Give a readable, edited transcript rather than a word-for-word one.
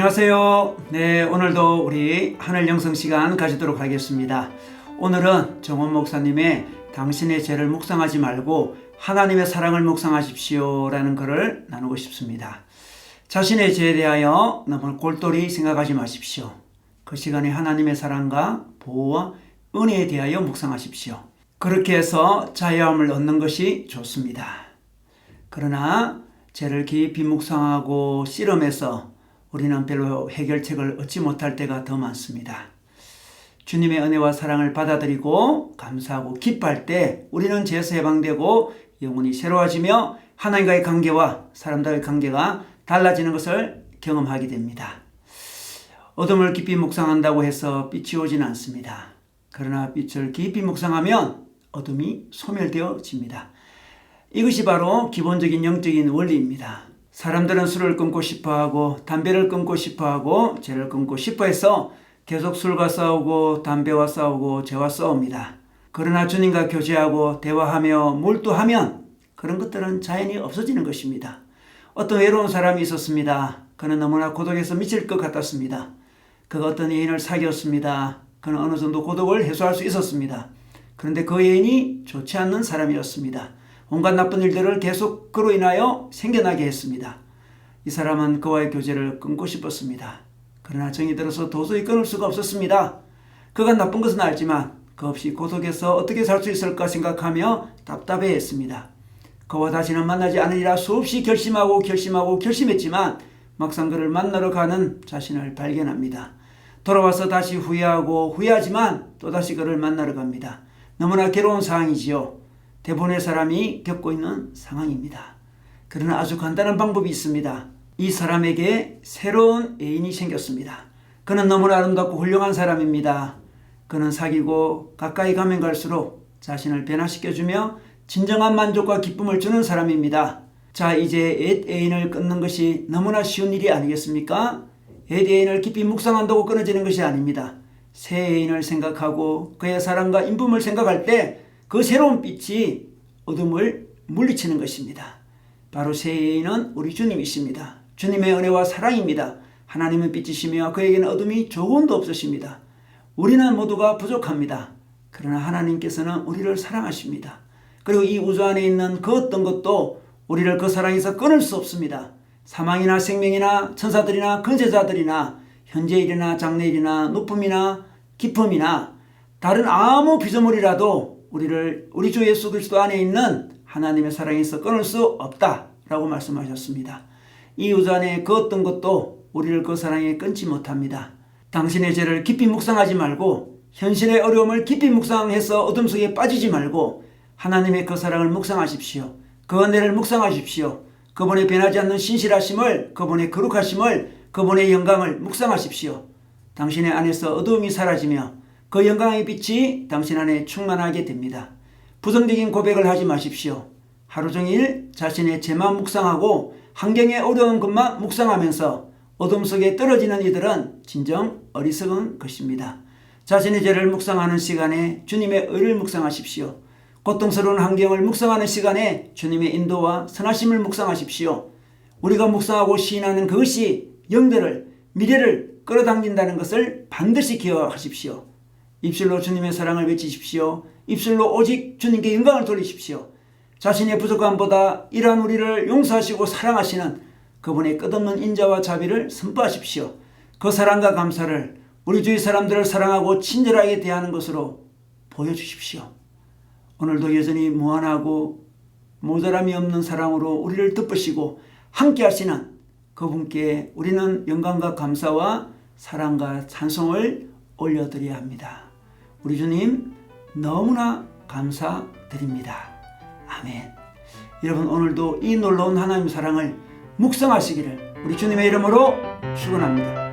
안녕하세요. 네, 오늘도 우리 하늘 영성 시간 가지도록 하겠습니다. 오늘은 정원 목사님의 당신의 죄를 묵상하지 말고 하나님의 사랑을 묵상하십시오 라는 글을 나누고 싶습니다. 자신의 죄에 대하여 너무 골똘히 생각하지 마십시오. 그 시간에 하나님의 사랑과 보호와 은혜에 대하여 묵상하십시오. 그렇게 해서 자유함을 얻는 것이 좋습니다. 그러나 죄를 깊이 묵상하고 씨름해서 우리는 별로 해결책을 얻지 못할 때가 더 많습니다. 주님의 은혜와 사랑을 받아들이고 감사하고 기뻐할 때 우리는 죄에서 해방되고 영혼이 새로워지며 하나님과의 관계와 사람들과의 관계가 달라지는 것을 경험하게 됩니다. 어둠을 깊이 묵상한다고 해서 빛이 오지는 않습니다. 그러나 빛을 깊이 묵상하면 어둠이 소멸되어집니다. 이것이 바로 기본적인 영적인 원리입니다. 사람들은 술을 끊고 싶어하고 담배를 끊고 싶어하고 죄를 끊고 싶어해서 계속 술과 싸우고 담배와 싸우고 죄와 싸웁니다. 그러나 주님과 교제하고 대화하며 몰두하면 그런 것들은 자연히 없어지는 것입니다. 어떤 외로운 사람이 있었습니다. 그는 너무나 고독해서 미칠 것 같았습니다. 그가 어떤 여인을 사귀었습니다. 그는 어느 정도 고독을 해소할 수 있었습니다. 그런데 그 여인이 좋지 않는 사람이었습니다. 온갖 나쁜 일들을 계속 그로 인하여 생겨나게 했습니다. 이 사람은 그와의 교제를 끊고 싶었습니다. 그러나 정이 들어서 도저히 끊을 수가 없었습니다. 그가 나쁜 것은 알지만 그 없이 고독해서 어떻게 살 수 있을까 생각하며 답답해했습니다. 그와 다시는 만나지 않으리라 수없이 결심했지만 막상 그를 만나러 가는 자신을 발견합니다. 돌아와서 다시 후회하지만 또다시 그를 만나러 갑니다. 너무나 괴로운 상황이지요. 대부분의 사람이 겪고 있는 상황입니다. 그러나 아주 간단한 방법이 있습니다. 이 사람에게 새로운 애인이 생겼습니다. 그는 너무나 아름답고 훌륭한 사람입니다. 그는 사귀고 가까이 가면 갈수록 자신을 변화시켜주며 진정한 만족과 기쁨을 주는 사람입니다. 자, 이제 옛 애인을 끊는 것이 너무나 쉬운 일이 아니겠습니까? 옛 애인을 깊이 묵상한다고 끊어지는 것이 아닙니다. 새 애인을 생각하고 그의 사랑과 인품을 생각할 때 그 새로운 빛이 어둠을 물리치는 것입니다. 바로 새 애인은 우리 주님이십니다. 주님의 은혜와 사랑입니다. 하나님은 빛이시며 그에게는 어둠이 조금도 없으십니다. 우리는 모두가 부족합니다. 그러나 하나님께서는 우리를 사랑하십니다. 그리고 이 우주 안에 있는 그 어떤 것도 우리를 그 사랑에서 끊을 수 없습니다. 사망이나 생명이나 천사들이나 근세자들이나 현재 일이나 장래 일이나 높음이나 깊음이나 다른 아무 피조물이라도 우리 주 예수 그리스도 안에 있는 하나님의 사랑에서 끊을 수 없다라고 말씀하셨습니다. 이 우주 안에 그 어떤 것도 우리를 그 사랑에 끊지 못합니다. 당신의 죄를 깊이 묵상하지 말고 현실의 어려움을 깊이 묵상해서 어둠 속에 빠지지 말고 하나님의 그 사랑을 묵상하십시오. 그 은혜를 묵상하십시오. 그분의 변하지 않는 신실하심을, 그분의 거룩하심을, 그분의 영광을 묵상하십시오. 당신의 안에서 어두움이 사라지며 그 영광의 빛이 당신 안에 충만하게 됩니다. 부정적인 고백을 하지 마십시오. 하루 종일 자신의 죄만 묵상하고 환경의 어려운 것만 묵상하면서 어둠 속에 떨어지는 이들은 진정 어리석은 것입니다. 자신의 죄를 묵상하는 시간에 주님의 의를 묵상하십시오. 고통스러운 환경을 묵상하는 시간에 주님의 인도와 선하심을 묵상하십시오. 우리가 묵상하고 시인하는 그것이 영들을, 미래를 끌어당긴다는 것을 반드시 기억하십시오. 입술로 주님의 사랑을 외치십시오. 입술로 오직 주님께 영광을 돌리십시오. 자신의 부족함보다 이러한 우리를 용서하시고 사랑하시는 그분의 끝없는 인자와 자비를 선포하십시오. 그 사랑과 감사를 우리 주위 사람들을 사랑하고 친절하게 대하는 것으로 보여주십시오. 오늘도 여전히 무한하고 모자람이 없는 사랑으로 우리를 덮으시고 함께 하시는 그분께 우리는 영광과 감사와 사랑과 찬송을 올려드려야 합니다. 우리 주님 너무나 감사드립니다. 아멘. 여러분, 오늘도 이 놀라운 하나님의 사랑을 묵상하시기를 우리 주님의 이름으로 축원합니다.